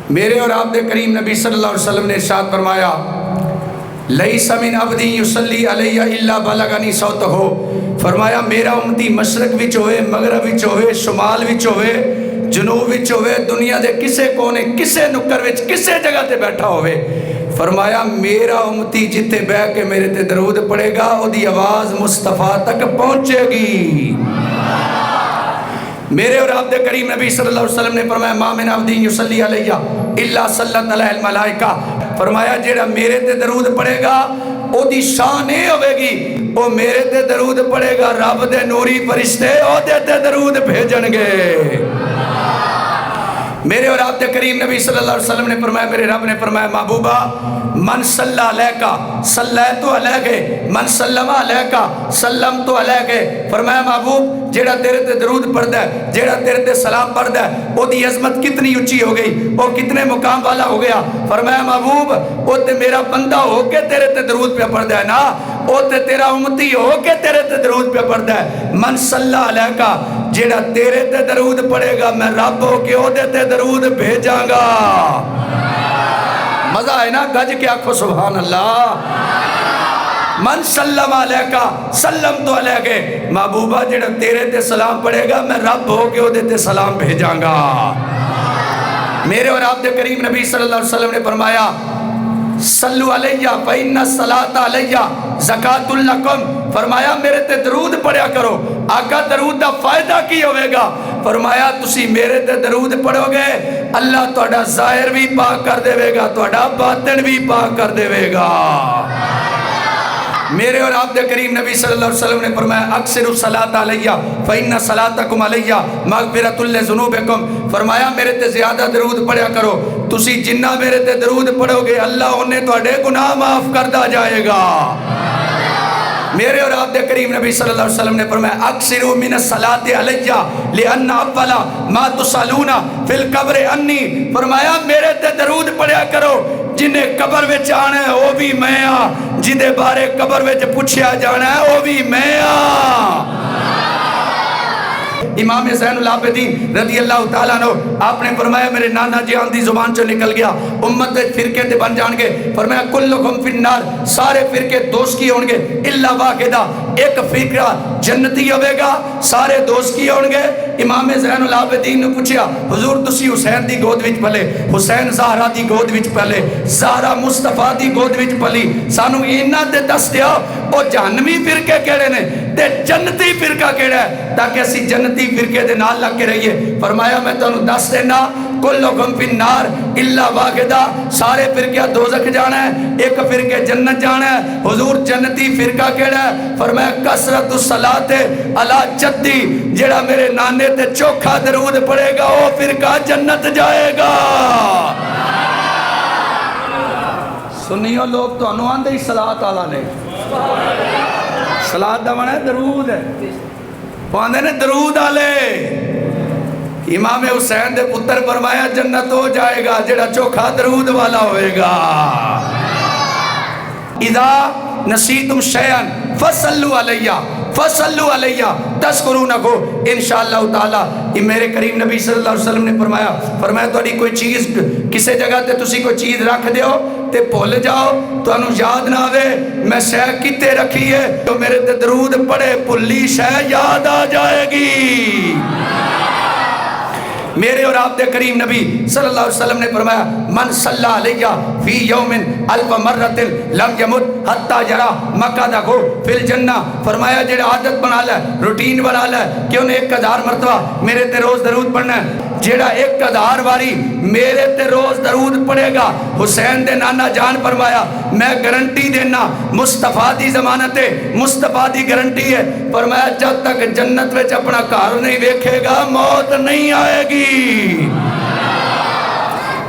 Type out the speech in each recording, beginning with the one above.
میرے اور آپ دے کریم نبی صلی اللہ علیہ وسلم نے ارشاد فرمایا لیس من عبدی یصلی علیہ الا بلغنی صوتہ، فرمایا میرا امتی مشرق وچ ہوئے، مغرب وچ ہوئے، شمال وچ ہوئے، جنوب وچ ہوئے، دنیا دے کسے کونے کسے نکر وچ کسے جگہ تے بیٹھا ہوئے، فرمایا میرا امتی جتے بہ کے میرے تے درود پڑے گا او دی آواز مصطفیٰ تک پہنچے گی۔ میرے اور آپ دے کریم نبی صلی اللہ علیہ وسلم نے فرمایا ما من عبد یصلی علیہ الا صلت علیہ الملائکہ، فرمایا جیڑا میرے تے درود پڑے گا او دی شان اے ہوئے گی او میرے تے درود پڑے گا، رب دے نوری فرشتے او دے تے درود بھیجن گے۔ میرے اور آپ دے کریم نبی صلی اللہ علیہ وسلم نے فرمایا، میرے رب نے فرمایا محبوبہ من صلی علیکہ صلیت علیکہ من سلم علیکہ سلمت علیکہ، فرمایا محبوب جیڑا تیرے تے درود پڑھدا ہے، جیڑا تیرے تے سلام پڑھدا ہے او دی عظمت کتنی اونچی ہو گئی، او کتنے مقام والا ہو گیا، فرمایا محبوب او تے میرا بندہ ہو کے تیرے تے درود پہ پڑھدا ہے نا، او تے تیرا امتی ہو کے تیرے تے درود پہ پڑھدا ہے۔ من صلی علیکہ جیڑا تیرے تے درود پڑے گا میں رب ہو کے او دے تے درود بھیجاں گا۔ مزہ ہے نا، گج کے آنکھو سبحان اللہ۔ من سلم علیکہ سلم تو علیکہ، محبوبہ جیڑا تیرے تے سلام پڑے گا میں رب ہو کے او دے تے سلام بھیجاں گا۔ میرے اور آپ دے کریم نبی صلی اللہ علیہ وسلم نے فرمایا صلو علیہ فإن الصلاۃ علیہ زکات لکم، فرمایا میرے تے درود پڑھیا کرو۔ آقا درود دا فائدہ کی ہوئے گا، فرمایا تسی میرے تے درود پڑھو گے اللہ تہاڈا ظاہر بھی پاک کر دے گا، تہاڈا باطن بھی پاک کر دے گا۔ میرے اور آپ دے کریم نبی صلی اللہ علیہ وسلم نے فرمایا اکثر الصلاۃ علیہ فإن صلاتکم علیہ مغفرۃ لذنوبکم، فرمایا میرے تے زیادہ درود پڑھیا کرو، تسی جنہ میرے تے درود پڑھو گے اللہ انہیں تہاڈے گناہ معاف کردا جائے گا۔ میرے اور آپ دے کریم نبی صلی اللہ علیہ وسلم نے فرمایا اکثروا من الصلاۃ علیہ لأن اول ما تصلون فی القبر انی، فرمایا میرے تے درود پڑھیا کرو، جنہیں قبر وچ آنا ہے وہ بھی میں ہاں، جدے بارے قبر وچ پوچھیا جانا ہے وہ بھی میں ہاں۔ امام زین العابدین رضی اللہ تعالیٰ عنہ آپ نے فرمایا میرے نانا جان دی زبان چو نکل گیا امت فرقے تے بن جان گے، فرمایا کلکم فی النار، سارے فرقے دوست کی ہوں گے الا واحدہ، ایک فرقہ جنتی ہوئے گا، سارے دوست کی ہوں گے۔ امام زین العابدین نے پوچھیا حضور تسی حسین دی گود وچ پلے، حسین زہرا دی گود وچ پلے، زہرا مصطفیٰ دی گود وچ پلی، سانو اینا تے دس دیا او جہنمی فرقے کیڑے نے تے جنتی فرقہ کیڑا ہے تاکہ اسی جنتی فرقے دے نال لگ کے رہیے۔ فرمایا میں تانوں دس دینا کلکم فی النار الا واحدہ، سارے فرقہ دوزخ جانا ہے، ایک فرقے جنت جانا ہے۔ حضور جنتی فرقہ کیڑا ہے؟ فرمایا کثرت الصلاۃ علی جدی، جیڑا میرے نانے تے چوکھا درود پڑے گا وہ فرقہ جنت جائے گا۔ سنیو لوگ تو انو آندے ہی صلاۃ آلہ نے، صلاۃ دا معنی ہے درود ہے، وہ آندے نے درود آلے۔ امام حسین دے پتر فرمایا جنت ہو جائے گا جڑا چوکھا درود والا ہوئے گا۔ اذا نسیتم شیئن فصلو علیہ فصلو علیہ تذکرونکو انشاءاللہ تعالی۔ میرے کریم نبی صلی اللہ علیہ وسلم نے فرمایا توڑی کوئی چیز کسے جگہ تے تسی کوئی چیز رکھ دیو تے بھول جاؤ تو انہوں یاد نہ آوے میں شے کتے رکھی ہے تو میرے تے درود پڑے بھلی شے یاد آ جائے گی۔ میرے اور آپ دے کریم نبی صلی اللہ علیہ وسلم نے فرمایا من صلی علیہ فی یوم الف مرت لم یمت حتی یرا مقعدہ فی الجنہ، فرمایا جیڑا عادت بنا لے روٹین بنا لے کہ انہیں 1000 مرتبہ میرے تے روز درود پڑھنا ہے، جیڑا 1000 باری میرے تے روز درود پڑھے گا، حسین دے نانا جان فرمایا میں گارنٹی دینا مصطفیٰ دی ضمانت ہے، مصطفیٰ دی گارنٹی ہے، فرمایا جب تک جنت وچ اپنا گھر نہیں دیکھے گا موت نہیں آئے گی۔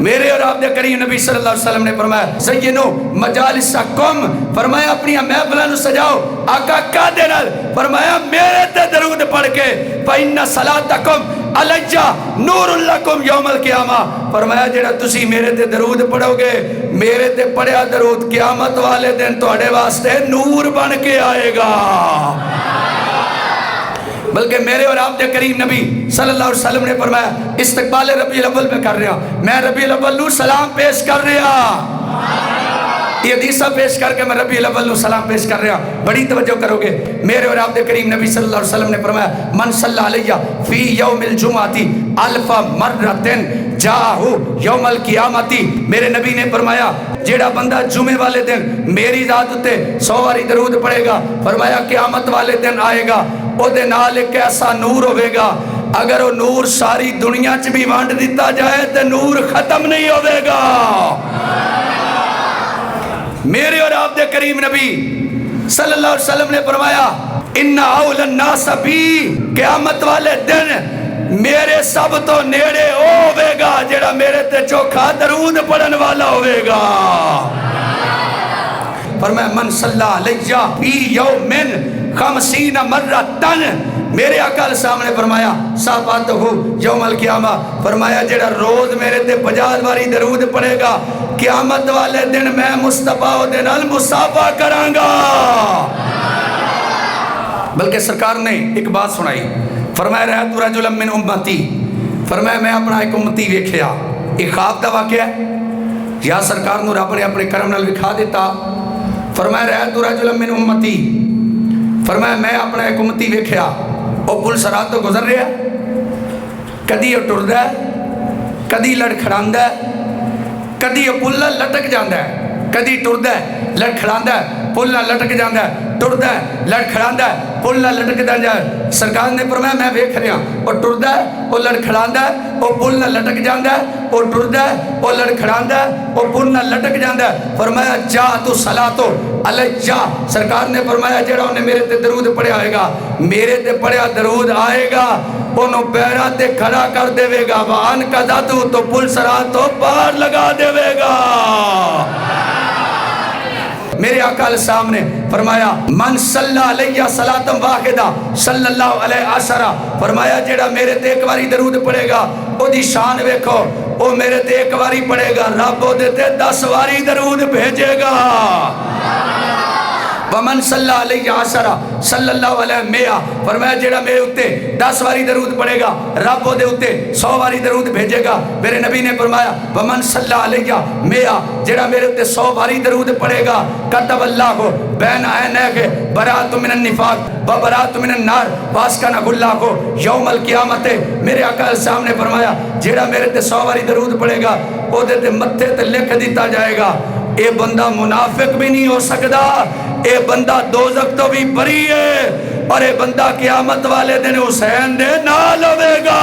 میرے اور آپ دے کریم نبی صلی اللہ علیہ وسلم نے فرمایا زینو مجالسکم، فرمایا اپنی محفلوں نو سجاؤ، آقا کا دے نال فرمایا میرے تے درود پڑھ کے فإن صلاتکم علیہ نور لکم یوم القیامہ، فرمایا جڑا تسی میرے تے درود پڑھو گے میرے تے پڑھیا درود قیامت والے دن تواڈے واسطے نور بن کے آئے گا۔ بلکہ میرے اور آپ کے کریم نبی صلی اللہ علیہ وسلم نے فرمایا استقبال ربیع الاول میں کر رہا، میں ربیع الاول نو سلام پیش کر رہا، یہ حدیثہ پیش کر کے میں ربیع الاول نو سلام پیش کر رہا۔ بڑی توجہ کرو گے، میرے اور آپ کے کریم نبی صلی اللہ علیہ وسلم نے فرمایا من صلی علیہ فی یوم الجمعۃ الف مرۃ جاءہ یوم القیامۃ، میرے نبی نے فرمایا جیڑا بندہ جمعے والے دن میری ذات تے 100 باری درود پڑھے گا، فرمایا قیامت والے دن آئے گا او دے نال ایک ایسا نور ہوے گا اگر وہ نور ساری دنیا چ بھی وانڈ دیتا جائے تے نور ختم نہیں ہوے گا۔ میرے اور آپ دے کریم نبی صلی اللہ علیہ وسلم نے فرمایا ان اول الناس بی، قیامت والے دن میرے سب تو نیڑے ہوے گا جڑا میرے تے چوکھا درود پڑھن والا ہوے گا۔ فرمایا من صلی علیہ فی یوم 50 مرۃ، میرے آقا علیہ السلام نے فرمایا صافاتہ یوم القیامہ، فرمایا جڑا روز میرے تے 50 باری درود پڑھے گا قیامت والے دن میں مصطفیٰ دے نال مصافحہ کراں گا۔ بلکہ سرکار نے ایک بات سنائی، فرمایا رأیت رجلا من امتی، فرمایا میں اپنا ایک امتی ویکھیا، ایک خواب دا واقعہ ہے یا سرکار نو رب نے اپنے کرم نال دکھا دیتا۔ فرمایا رأیت رجلا من امتی، فرمایا میں اپنا ایک امتی ویکھیا، وہ پل سرات تو گزر رہا ہے، کدی وہ ٹردا ہے، کدی لڑکھڑاندا ہے، کدی وہ پل لٹک جاندا ہے، کدی ٹردا ہے لڑکھڑاندا ہے، پل نہ لٹک جاندا ہے، ٹردا ہے لڑکھڑاندا ہے، پل نہ لٹک جاندا ہے۔ سرکار نے فرمایا میں ویکھ رہا، وہ ٹردا ہے، وہ لڑکھڑاندا ہے، وہ پل نہ لٹک جاندا ہے، وہ ٹردا ہے، وہ لڑکھڑاندا ہے، وہ پل نہ لٹک جاندا ہے۔ فرمایا جا تو صلاتو علیہ، سرکار نے فرمایا جڑا انہیں میرے تے درود پڑھیا آئے گا، میرے تے پڑھیا درود آئے گا انہوں پیرا تے کھڑا کر دے گا، وان قضاتو تو پل سراتو پار لگا دے گا۔ میرے آقا علیہ السلام نے فرمایا من صلی علیہ صلاۃ واحدہ صلی اللہ علیہ عشرہ، فرمایا جیڑا میرے تے ایک باری درود پڑھے گا او دی شان ویکھو، او میرے تے ایک باری پڑھے گا رب او دے تے 10 باری درود بھیجے گا۔ ومن صلی علیہ عشرہ صلی اللہ علیہ مئہ، فرمایا جیڑا میرے اتے 10 باری درود پڑھے گا رب دے اتے 100 باری درود بھیجے گا۔ میرے نبی نے فرمایا ومن صلی علیہ مئہ، جیڑا میرے اتے 100 باری درود پڑھے گا کتب اللہ بین عینیک برات من النفاق و برات من النار واسکنہ اللہ یوم القیامت۔ میرے آقا علیہ السلام نے فرمایا جیڑا میرے تے 100 باری درود پڑھے گا او دے تے متھے تے لکھ دیتا جائے گا اے بندہ منافق بھی نہیں ہو سکدا، اے بندہ دوزخ تو بھی بری ہے، اور اے بندہ قیامت والے دن حسین دے نال ہوے گا۔